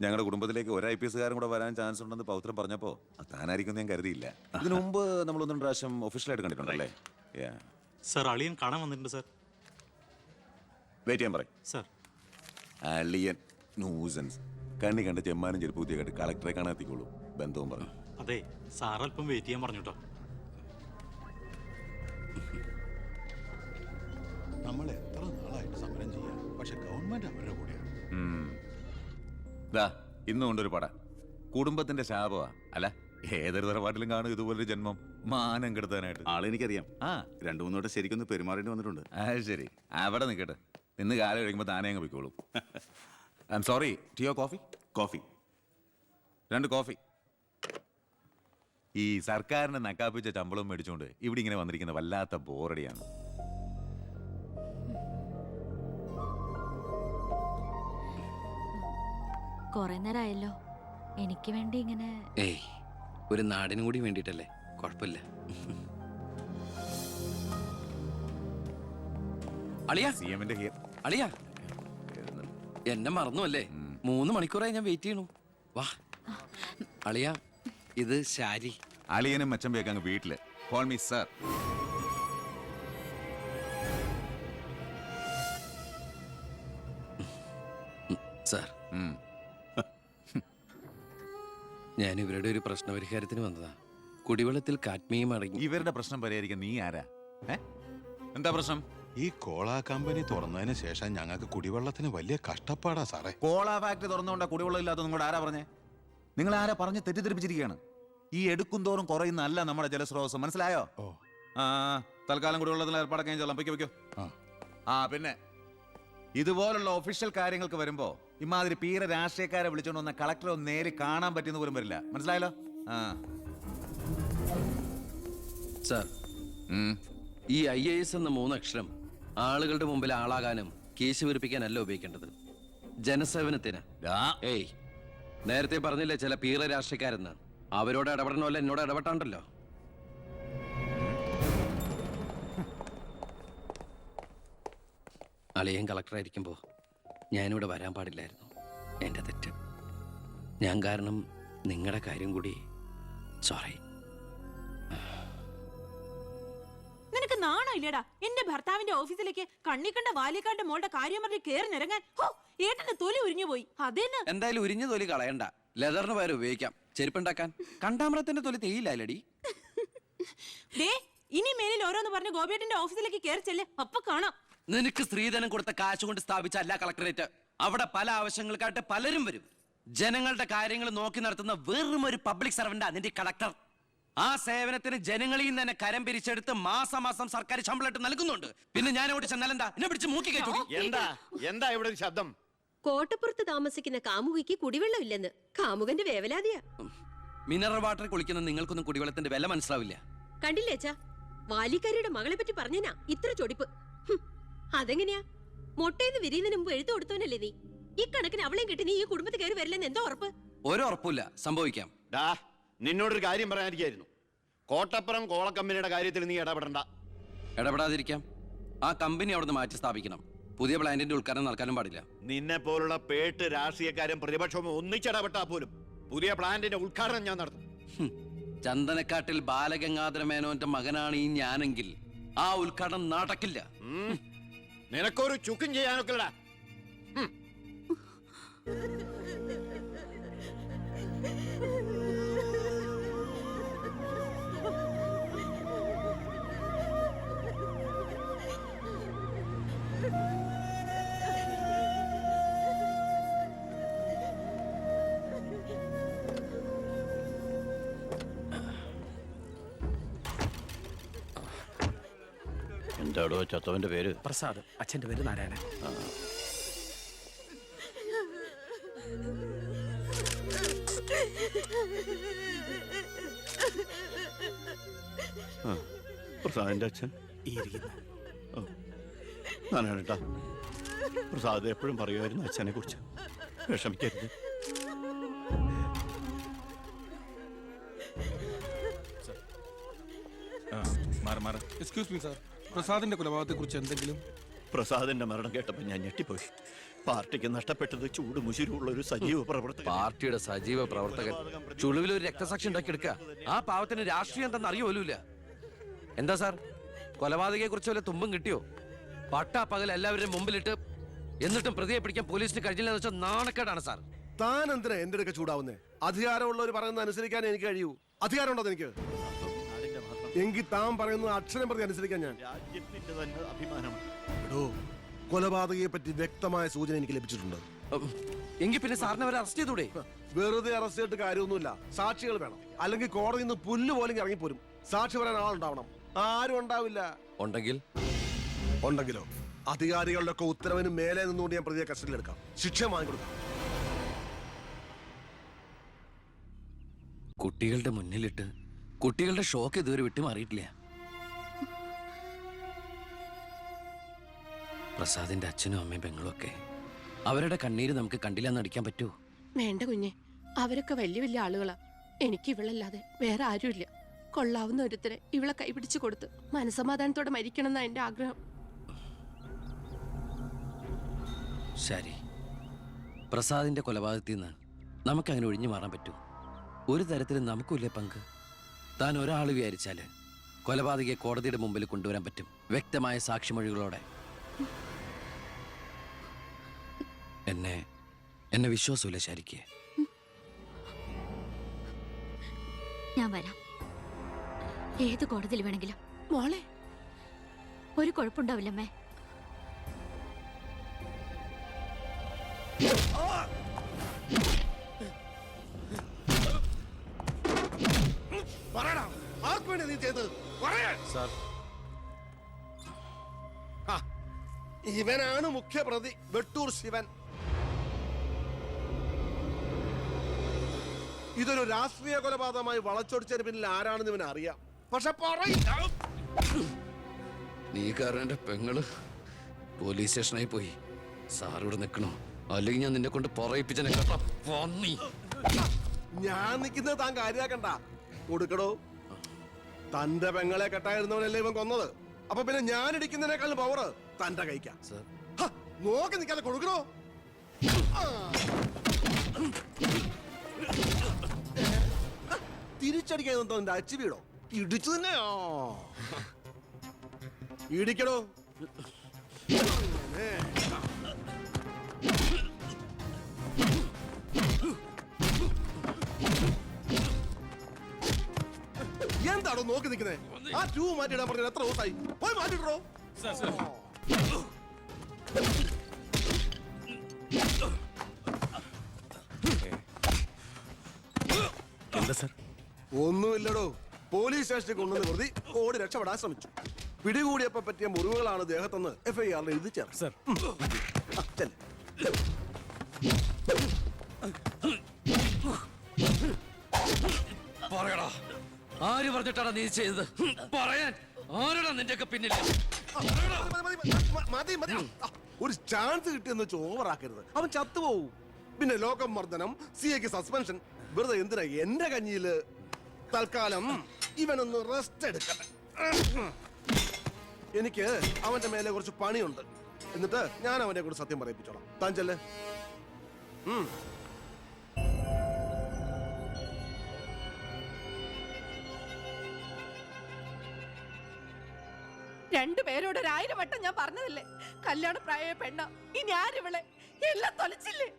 ഞങ്ങളുടെ കുടുംബത്തിലേക്ക് ഒരു IPS കാരൻ കൂടെ വരാൻ ചാൻസ് ഉണ്ടെന്ന് പൗത്രം പറഞ്ഞപ്പോൾ താനായിരിക്കും ഞാൻ കരുതിയില്ല. ഇതിനു മുമ്പ് നമ്മളൊന്നും പ്രാവശ്യം ഒഫീഷ്യലായിട്ട് കണ്ടിട്ടുണ്ടല്ലേ? സർ, അളിയൻ കാണാൻ വന്നിട്ടുണ്ട് സർ. വെയിറ്റ് ചെയ്യാൻ പറയും സർ. അളിയൻ ന്യൂസൻസ് കണ്ണി കണ്ട ചെമ്മാനും ചെരുപ്പൂത്തിയെ കണ്ട് കളക്ടറെ കാണാൻ എത്തിക്കോളൂ. ബന്ധവും പറഞ്ഞു. അതെ, സാർ അല്പം വെയിറ്റ് ചെയ്യാൻ പറഞ്ഞു കേട്ടോ. നമ്മൾ എത്ര നാളായിട്ട് സമരം ചെയ്യാം, പക്ഷെ ഗവൺമെന്റ് അവരുടെ കൂടെയാണ്. ഇന്നും കൊണ്ടൊരു പട കുടുംബത്തിന്റെ ശാപമാ. അല്ല, ഏതൊരു തറവാട്ടിലും കാണും ഇതുപോലൊരു ജന്മം മാനം കെടുത്താനായിട്ട്. ആളെനിക്കറിയാം. 2-3 വട്ടം ശരിക്കൊന്ന് പെരുമാറേണ്ടി വന്നിട്ടുണ്ട്. ശരി, അവിടെ നിൽക്കട്ടെ. ഇന്ന് കാലം കഴിയുമ്പോൾ താനേ അങ്ങ് പോയിക്കോളും. I am sorry. ടീയോ കോഫി? Coffee 2 coffee. ഈ സർക്കാരിനെ നക്കാപ്പിച്ച ശമ്പളം മേടിച്ചുകൊണ്ട് ഇവിടെ ഇങ്ങനെ വന്നിരിക്കുന്ന വല്ലാത്ത ബോറടിയാണ്. കുറെ നേരമായല്ലോ. എനിക്ക് വേണ്ടി ഇങ്ങനെ ഒരു നാടിനും കൂടി വേണ്ടിട്ടല്ലേ? കുഴപ്പമില്ല. അളിയാ, എന്നെ മറന്നു അല്ലേ? 3 മണിക്കൂറായി ഞാൻ വെയിറ്റ് ചെയ്യണു. വാ അളിയാ, ഇത് ശാരി. അളിയനും മച്ചം അങ്ങ് വീട്ടില്. Call me sir. സാർ, ഞാൻ ഇവരുടെ ഒരു പ്രശ്നപരിഹാരത്തിന് വന്നതാ. കുടിവെള്ളത്തിൽ കാഡ്മിയം അടങ്ങി. ഇവരുടെ പ്രശ്നം പരിഹരിക്കാൻ നീ ആരാ? എന്താ പ്രശ്നം? ഈ കോള കമ്പനി തുറന്നതിന് ശേഷം ഞങ്ങൾക്ക് കുടിവെള്ളത്തിന് വലിയ കഷ്ടപ്പാടാ സാറേ. കോള ഫാക്ടറി തുറന്നുകൊണ്ടാ കുടിവെള്ളം ഇല്ലാത്ത നിങ്ങളോട് ആരാ പറഞ്ഞേ? നിങ്ങൾ ആരാ പറഞ്ഞ് തെറ്റിദ്ധരിപ്പിച്ചിരിക്കുകയാണ്. ഈ എടുക്കും തോറും കുറയുന്നല്ല നമ്മുടെ ജലസ്രോതസ്. മനസ്സിലായോ? തൽക്കാലം കുടിവെള്ളത്തിൽ ഏർപ്പാടൊക്കെ ചെല്ലാം. വയ്ക്കോ. പിന്നെ ഇതുപോലുള്ള ഒഫീഷ്യൽ കാര്യങ്ങൾക്ക് വരുമ്പോ ഇമാതിരി പീര രാഷ്ട്രീയക്കാരെ വിളിച്ചോണ്ട് വന്ന കളക്ടറെ ഒന്ന് നേരി കാണാൻ പറ്റുന്ന പോലും വരില്ല. മനസ്സിലായല്ലോ? സാർ, ഈ IAS എന്ന 3 അക്ഷരം ആളുകളുടെ മുമ്പിൽ ആളാകാനും കേസ് വീർപ്പിക്കാനല്ല ഉപയോഗിക്കേണ്ടത്, ജനസേവനത്തിന്. നേരത്തെ പറഞ്ഞില്ലേ ചില പീറ രാഷ്ട്രീയക്കാരെന്ന്? അവരോട് ഇടപെടണമല്ല എന്നോട് ഇടപെട്ടാണ്ടല്ലോ. അളിയൻ കളക്ടറായിരിക്കുമ്പോൾ ഞാനിവിടെ വരാൻ പാടില്ലായിരുന്നു. എൻ്റെ തെറ്റ്. ഞാൻ കാരണം നിങ്ങളുടെ കാര്യം കൂടി. സോറി. നിനക്ക് നാണോ ഇല്ലടാ? എന്റെ ഭർത്താവിന്റെ ഓഫീസിലേക്ക് കണ്ണിക്കണ്ട വാലിക്കാന്റെ മോളുടെ കാര്യം പറഞ്ഞ് കേറി നിറങ്ങാൻ. ഏട്ടന്റെ തൊലി ഉരിഞ്ഞു പോയി. അതേന്ന് എന്തായാലും ഉരിഞ്ഞ തൊലി കളയണ്ട, ലെതറിന് പകരം ഉപയോഗിക്കാം. ചെരുപ്പുണ്ടാക്കാൻ കണ്ടാമരത്തിന്റെ തൊലി തേയില്ലടി. ഇനി മേലിൽ ഓരോന്ന് പറഞ്ഞ് ഗോപിയേട്ടന്റെ ഓഫീസിലേക്ക് കയറി ചെല്ലേ, അപ്പൊ കാണാം. നിനക്ക് സ്ത്രീധനം കൊടുത്ത കാശ് കൊണ്ട് സ്ഥാപിച്ച അല്ല കളക്ടറേറ്റ്. അവിടെ പല ആവശ്യങ്ങൾക്കായിട്ട് പലരും വരും. ജനങ്ങളുടെ കാര്യങ്ങൾ നോക്കി നടത്തുന്ന വെറും ഒരു പബ്ലിക് സർവന്റാ നിന്റെ കളക്ടർ. ആ സേവനത്തിന് ജനങ്ങളിൽ നിന്ന് തന്നെ കരം പിരിച്ചെടുത്ത് മാസം സർക്കാർ ശമ്പളം നൽകുന്നുണ്ട്. പിന്നെ ഞാൻ ഇവിടെ ചെന്നാലെന്താ? എന്നെ പിടിച്ച് മൂക്കി കയറ്റു. എന്താ ഇവിടെ ശബ്ദം? കോട്ടപ്പുറത്ത് താമസിക്കുന്ന കാമുകിക്ക് കുടിവെള്ളം ഇല്ലെന്ന് കാമുകന്റെ വേവലാതിയാ. മിനറൽ വാട്ടർ കുളിക്കുന്ന നിങ്ങൾക്കൊന്നും കുടിവെള്ളത്തിന്റെ വില മനസ്സിലാവില്ല. കണ്ടില്ലേച്ചാ, വാലിക്കാരിയുടെ മകളെ പറ്റി പറഞ്ഞനാ ഇത്ര ചൊടിപ്പ്. അതെങ്ങനെയാ? മൊട്ടേന്ന് വിരിയുന്നതിന് മുമ്പ് എഴുത്തു കൊടുത്തവനല്ലേ നീ? ഈ കണക്കിന് അവളെയും കിട്ടി നീ ഈ കുടുംബത്തിൽ കയറി വരില്ലെന്ന് എന്തോ ഉറപ്പ്? ഒരു ഉറപ്പില്ല, സംഭവിക്കാം. നിന്നോടൊരു കാര്യം പറയാനിരിക്കായിരുന്നു. കോട്ടപ്പുറം കോള കമ്പനിയുടെ കാര്യത്തിൽ നീ ഇടപെടണ്ട. ഇടപെടാതിരിക്കാം. ആ കമ്പനി അവിടുന്ന് മാറ്റി സ്ഥാപിക്കണം. പുതിയ പ്ലാന്റിന്റെ ഉദ്ഘാടനം നടക്കാനും പാടില്ല. നിന്നെ പോലുള്ള പേട്ട് രാഷ്ട്രീയക്കാരും പ്രതിപക്ഷവും ഒന്നിച്ചിടപെട്ടാ പോലും പുതിയ പ്ലാന്റിന്റെ ഉദ്ഘാടനം ഞാൻ നടത്തും. ചന്ദനക്കാട്ടിൽ ബാലഗംഗാധര മേനോന്റെ മകനാണ് ഈ ഞാനെങ്കിൽ ആ ഉദ്ഘാടനം നടക്കില്ല. നിനക്കൊരു ചുക്കും ചെയ്യാനൊക്കെടാ. എന്താടോ ചത്തവന്റെ പേര്? പ്രസാദ്. അച്ഛന്റെ പേര് നാരായണൻ. പ്രസാദിന്റെ അച്ഛൻ നാരായണേട്ടാ, പ്രസാദ് എപ്പോഴും പറയുമായിരുന്നു അച്ഛനെ കുറിച്ച്. വിഷമിക്കരുത്. എക്സ്ക്യൂസ് മീ സാർ, പ്രസാദിന്റെ കൊലപാതകത്തെ കുറിച്ച് എന്തെങ്കിലും? പ്രസാദിന്റെ മരണം കേട്ടപ്പോൾ ഞാൻ ഞെട്ടിപ്പോയി. പാർട്ടിക്ക് നഷ്ടപ്പെട്ടത് ചൂട് മുശിരുള്ള ഒരു സജീവ പ്രവർത്തകൻ. പാർട്ടിയുടെ സജീവ പ്രവർത്തകൻ ചുളുവിൽ ഒരു രക്തസാക്ഷി ഉണ്ടാക്കിയെടുക്കുക. ആ പാവത്തിന് രാഷ്ട്രീയം എന്തെന്ന് അറിയുമല്ല. എന്താ സാർ, കൊലപാതകയെ കുറിച്ച് വല്ല തുമ്പും കിട്ടിയോ? പട്ടാ പകൽ എല്ലാവരുടെയും മുമ്പിലിട്ട് എന്നിട്ടും പ്രതിയെ പിടിക്കാൻ പോലീസിന് കഴിഞ്ഞില്ലെന്ന് വെച്ചാൽ നാണക്കേടാണ് സാർ. താൻ എന്തിനാ എന്റെ അടുക്ക ചൂടാവുന്നേ? അധികാരമുള്ളവർ പറയുന്നത് അനുസരിക്കാൻ എനിക്ക് കഴിയൂ. അധികാരമുണ്ടോ എനിക്ക്? എങ്കിൽ താൻ പറയുന്നത് അക്ഷരം പ്രതി അനുസരിക്കാൻ ഞാൻ. രാജ്യത്തിന്റെ തന്നെ അഭിമാനമാണ്. എടോ, കൊലപാതകയെ പറ്റി വ്യക്തമായ സൂചന എനിക്ക് ലഭിച്ചിട്ടുണ്ട്. എങ്കിൽ പിന്നെ സാറിനെ അവരെ അറസ്റ്റ് ചെയ്തൂടെ? വെറുതെ അറസ്റ്റ് ചെയ്തിട്ട് കാര്യമൊന്നുമില്ല. സാക്ഷികൾ വേണം. അല്ലെങ്കിൽ കോടതിയിൽ നിന്ന് പുല്ല് പോലും ഇറങ്ങിപ്പോരും. സാക്ഷി പറയാൻ ആളുണ്ടാവണം. ആരും ഉണ്ടാവില്ല. ഉണ്ടെങ്കിലോ അധികാരികളുടെ ഒക്കെ ഉത്തരവിന് മേലെ നിന്നുകൊണ്ട് ഞാൻ പ്രതിയെ കസ്റ്റഡിയിലെടുക്കാം. ശിക്ഷ വാങ്ങിക്കൊടുക്കാം. കുട്ടികളുടെ മുന്നിലിട്ട് കുട്ടികളുടെ ഷോക്ക് ഇതുവരെ വിട്ടുമാറിയിട്ടില്ല. പ്രസാദിന്റെ അച്ഛനും അമ്മയും പെങ്ങളും ഒക്കെ അവരുടെ കണ്ണീര് നമുക്ക് കണ്ടില്ലെന്ന് നടിക്കാൻ പറ്റുമോ? വേണ്ട കുഞ്ഞെ, അവരൊക്കെ വലിയ വലിയ ആളുകളാ. എനിക്ക് ഇവളല്ലാതെ വേറെ ആരുമില്ല. കൊള്ളാവുന്ന ഒരുത്തരെ ഇവളെ കൈപിടിച്ചു കൊടുത്ത് മനസമാധാനത്തോടെ മരിക്കണം എന്നാ എന്റെ ആഗ്രഹം. ശരി, പ്രസാദിന്റെ കൊലപാതകത്തിൽ നിന്ന് നമുക്കങ്ങനെ ഒഴിഞ്ഞു മാറാൻ പറ്റൂ? ഒരു തരത്തിലും നമുക്കില്ലേ പങ്ക്? താൻ ഒരാൾ വിചാരിച്ചാല് കൊലപാതകയെ കോടതിയുടെ മുമ്പിൽ കൊണ്ടുവരാൻ പറ്റും, വ്യക്തമായ സാക്ഷിമൊഴികളോടെ. എന്നെ വിശ്വാസമില്ല ശരിക്ക്. ഞാൻ വരാം. ഏത് കോടതിയിൽ വേണമെങ്കിലും. മോളെ, ഒരു കുഴപ്പമുണ്ടാവില്ലമ്മേ. നീ ചെയ്തത് ഇവനാണ് മുഖ്യപ്രതി വെട്ടൂർ ശിവൻ. ഇതൊരു രാഷ്ട്രീയ കൊലപാതകമായി വളച്ചൊടിച്ചതിന് പിന്നിൽ ആരാണെന്ന് ഇവൻ അറിയാം. പക്ഷെ നീ കാരണം എന്റെ പെങ്ങള് പോലീസ് സ്റ്റേഷനായി പോയി. സാറിവിടെ നിൽക്കണോ? അല്ലെങ്കിൽ ഞാൻ നിന്നെ കൊണ്ട് പറയിപ്പിച്ചനെ കേട്ടോ. ഞാൻ നിൽക്കുന്നത് താൻ കാര്യാക്കണ്ട. കൊടുക്കടോ. തന്റെ പെങ്ങളെ കെട്ടായിരുന്നവനല്ലേ ഇവൻ കൊന്നത്. അപ്പൊ പിന്നെ ഞാൻ ഇടിക്കുന്നതിനേക്കാൾ പവർ തന്റെ കഴിക്കാം. നോക്കി നിൽക്കാതെ കൊടുക്കണോ. തിരിച്ചടിക്കാൻ എന്റെ അച്ചു വീടോ? ഇടിച്ചു തന്നെയോ? ഇടിക്കടോ. എന്താണോ നോക്കി നിൽക്കുന്നത്? ആ ട്യൂ മാറ്റിയിടാൻ പറഞ്ഞത് എത്ര ദിവസമായി? പോയി മാറ്റിട്ടോ. എന്താ സാർ? ഒന്നുമില്ലടോ. പോലീസ് സ്റ്റേഷനിൽ കൊണ്ടുവന്ന് പ്രതി ഓടി രക്ഷപ്പെടാൻ ശ്രമിച്ചു. പിടികൂടിയപ്പോ പറ്റിയ മുറിവുകളാണ് ദേഹത്തെന്ന് FIR എഴുതി ചേർത്ത്. സാർ, പറയടാ, ആര് പറഞ്ഞിട്ടാണ് നീ ചെയ്തത്? പറയാൻ ആരാടാ നിന്റെയൊക്കെ പിന്നിൽ? മതി മതി. ഒരു ചാൻസ് കിട്ടിയെന്ന് വെച്ച് ഓവറാക്കരുത്. അവൻ ചത്തുപോവും. പിന്നെ ലോകം മർദ്ദനം, CA സസ്പെൻഷൻ. വെറുതെ എന്തിനാ എന്റെ കഞ്ഞിയില്? തൽക്കാലം ഇവനൊന്ന് റെസ്റ്റ് എടുക്കട്ടെ. എനിക്ക് അവന്റെ മേലെ കുറച്ച് പണിയുണ്ട്. എന്നിട്ട് ഞാൻ അവനെ കൂടെ സത്യം പറയിപ്പിച്ചോളാം. താൻ ചെല്ലേ. രണ്ടുപേരോട് 1000 വട്ടം ഞാൻ പറഞ്ഞതല്ലേ, കല്യാണ പ്രായ പെണ്ണ. ഇനി ആരിവളെ? എല്ലാം തൊലച്ചില്ലേ?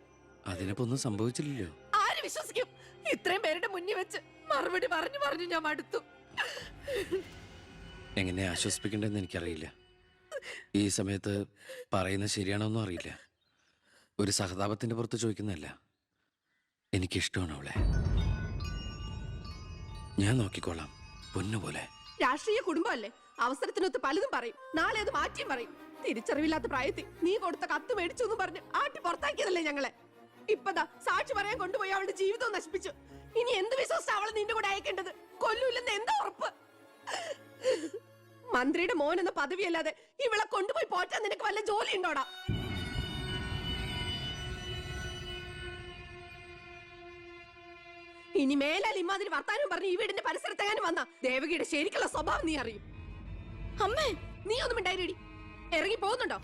അതിനിപ്പോ ഒന്നും സംഭവിച്ചില്ലല്ലോ. ആര് വിശ്വസിക്കും? ഇത്രയും പേരുടെ മുന്നിൽ വെച്ച് മറുപടി പറഞ്ഞു പറഞ്ഞു ഞാൻ മടുത്തു. എങ്ങനെ ആശ്വസിപ്പിക്കണ്ടെന്ന് എനിക്കറിയില്ല. ഈ സമയത്ത് പറയുന്നത് ശരിയാണോന്നും അറിയില്ല. ഒരു സഹതാപത്തിന്റെ പുറത്ത് ചോദിക്കുന്നതല്ല. എനിക്കിഷ്ടമാണ് അവളെ. ഞാൻ നോക്കിക്കോളാം, പൊന്നുപോലെ. രാഷ്ട്രീയ കുടുംബമല്ലേ, അവസരത്തിനൊത്ത് പലതും പറയും. നാളെ അത് മാറ്റിയും പറയും. തിരിച്ചറിവില്ലാത്ത പ്രായത്തിൽ നീ കൊടുത്ത കത്ത് മേടിച്ചു എന്ന് പറഞ്ഞ് ആട്ടി പുറത്താക്കിയതല്ലേ ഞങ്ങളെ. ഇപ്പതാ സാക്ഷി പറയാൻ കൊണ്ടുപോയി അവളുടെ ജീവിതവും നശിപ്പിച്ചു. ഇനി എന്ത് വിശ്വസിച്ചാ അവളെ നിന്റെ കൂടെ അയക്കേണ്ടത്? കൊല്ലൂല്ലെന്ന് എന്താ ഉറപ്പ്? മന്ത്രിയുടെ മോൻ എന്ന പദവിയല്ലാതെ ഇവളെ കൊണ്ടുപോയി പോറ്റാൻ നിനക്ക് വല്ല ജോലി ഉണ്ടോടാ? ഇനി മേലാൽ ഇമാതിരി വർത്താനം പറഞ്ഞ് ഈ വീടിന്റെ പരിസരത്തെങ്ങാനും വന്ന ദേവകിയുടെ ശരിക്കുള്ള സ്വഭാവം നീ അറിയും. അമ്മേ, നീ ഒന്നും ഉണ്ടായിരടി. ഇറങ്ങി പോകുന്നുണ്ടോ?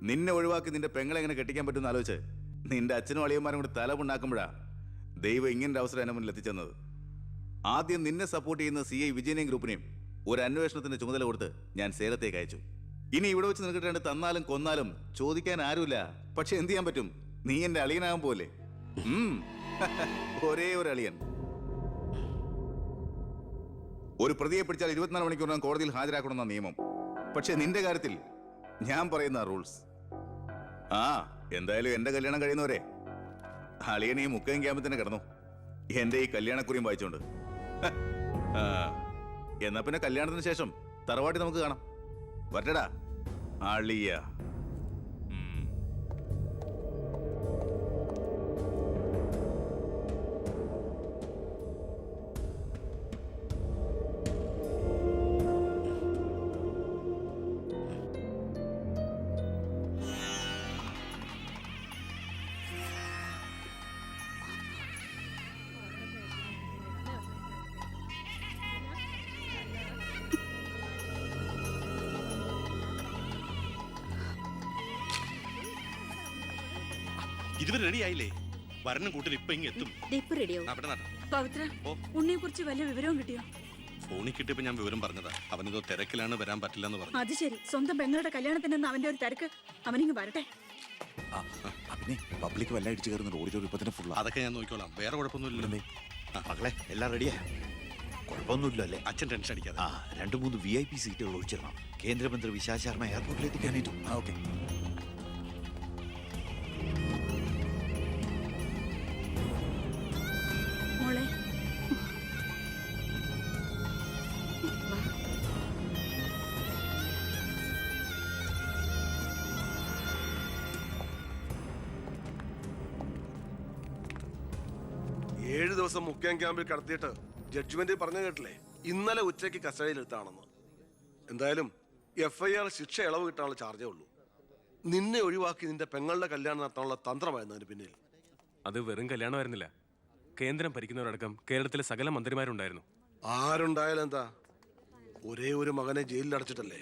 നിന്നെ ഒഴിവാക്കി നിന്റെ പെങ്ങളെ എങ്ങനെ കെട്ടിക്കാൻ പറ്റുമെന്ന് ആലോചിച്ച് നിന്റെ അച്ഛനും അളിയന്മാരും കൂടി തലമുണ്ടാക്കുമ്പോഴാ ദൈവം ഇങ്ങനൊരു അവസരം എന്നെ മുന്നിൽ എത്തിച്ചെന്നത്. ആദ്യം നിന്നെ സപ്പോർട്ട് ചെയ്യുന്ന CI വിജയനെയും ഗ്രൂപ്പിനെയും ഒരു അന്വേഷണത്തിന്റെ ചുമതല കൊടുത്ത് ഞാൻ സേലത്തേക്ക് അയച്ചു. ഇനി ഇവിടെ വെച്ച് നിനക്ക് രണ്ട് തന്നാലും കൊന്നാലും ചോദിക്കാൻ ആരുമില്ല. പക്ഷെ എന്ത് ചെയ്യാൻ പറ്റും, നീ എന്റെ അളിയനാകാൻ പോലെ. ഒരേ ഒരു അളിയൻ. ഒരു പ്രതിയെ പിടിച്ചാൽ 24 മണിക്കൂറിനകം കോടതിയിൽ ഹാജരാക്കണമെന്ന നിയമം. പക്ഷെ നിന്റെ കാര്യത്തിൽ ഞാൻ പറയുന്ന റൂൾസ്. എന്തായാലും എന്റെ കല്യാണം കഴിയുന്നവരെ അളിയൻ ഈ മുക്കയും ക്യാമ്പിൽ തന്നെ കിടന്നു എന്റെ ഈ കല്യാണക്കുറിയും വായിച്ചോണ്ട്. എന്നാ പിന്നെ കല്യാണത്തിന് ശേഷം തറവാട്ടി നമുക്ക് കാണാം. വരട്ടടാ അളിയ. ഇതുവരെ റെഡി ആയില്ലേ? വരണം കൂട്ടിൽ ഇപ്പൊ ഇങ്ങ് എത്തും. പവിത്ര, ഉണ്ണിയെ കുറിച്ച് വല്ല വിവരവും കിട്ടിയോ? ഫോണിൽ കിട്ടിയപ്പോ ഞാൻ വിവരം പറഞ്ഞതാ. അവനിതോ തിരക്കിലാണ്, വരാൻ പറ്റില്ല എന്ന് പറഞ്ഞു. അത് ശരി. സ്വന്തം പെങ്ങളുടെ കല്യാണത്തിനെന്ന് അവന്റെ ഒരു തിരക്ക്. അവനിങ്ങ് വരട്ടെ. പിന്നെ പബ്ലിക് വല്ല ഇടിച്ചു കയറുന്ന ഓഡിറ്റോറിയം ഇപ്പൊ തന്നെ ഫുള്ളാ. അതൊക്കെ ഞാൻ നോക്കിക്കോളാം, വേറെ കുഴപ്പമൊന്നുമില്ലല്ലേ. മകളെ എല്ലാം റെഡിയാ, കുഴപ്പമൊന്നുമില്ല അല്ലേ? അച്ഛൻ ടെൻഷൻ അടിക്കാതെ. 2-3 VIP സീറ്റുകൾ ഒഴിച്ചിടണം. കേന്ദ്രമന്ത്രി വിശാൽ ശർമ്മ എയർപോർട്ടിൽ എത്തിക്കാനായിട്ടു. ഓക്കെ. മോളെ, 7 ദിവസം മുഖ്യം ക്യാമ്പിൽ കടത്തിയിട്ട് ജഡ്ജ്മെന്റ് പറഞ്ഞു കേട്ടില്ലേ, ഇന്നലെ ഉച്ചയ്ക്ക് കസ്റ്റഡിയിലെടുത്താണെന്ന്. എന്തായാലും FIR ശിക്ഷ ഇളവ് കിട്ടാനുള്ള ചാർജേ ഉള്ളൂ. നിന്നെ ഒഴിവാക്കി നിന്റെ പെങ്ങളുടെ കല്യാണം നടത്താനുള്ള തന്ത്രമായിരുന്നു അതിന് പിന്നിൽ. അത് വെറും കല്യാണമായിരുന്നില്ല. കേന്ദ്രം ഭരിക്കുന്നവരടക്കം കേരളത്തിലെ സകല മന്ത്രിമാരുണ്ടായിരുന്നു. ആരുണ്ടായാലും എന്താ, ഒരേ ഒരു മകനെ ജയിലിൽ അടച്ചിട്ടല്ലേ.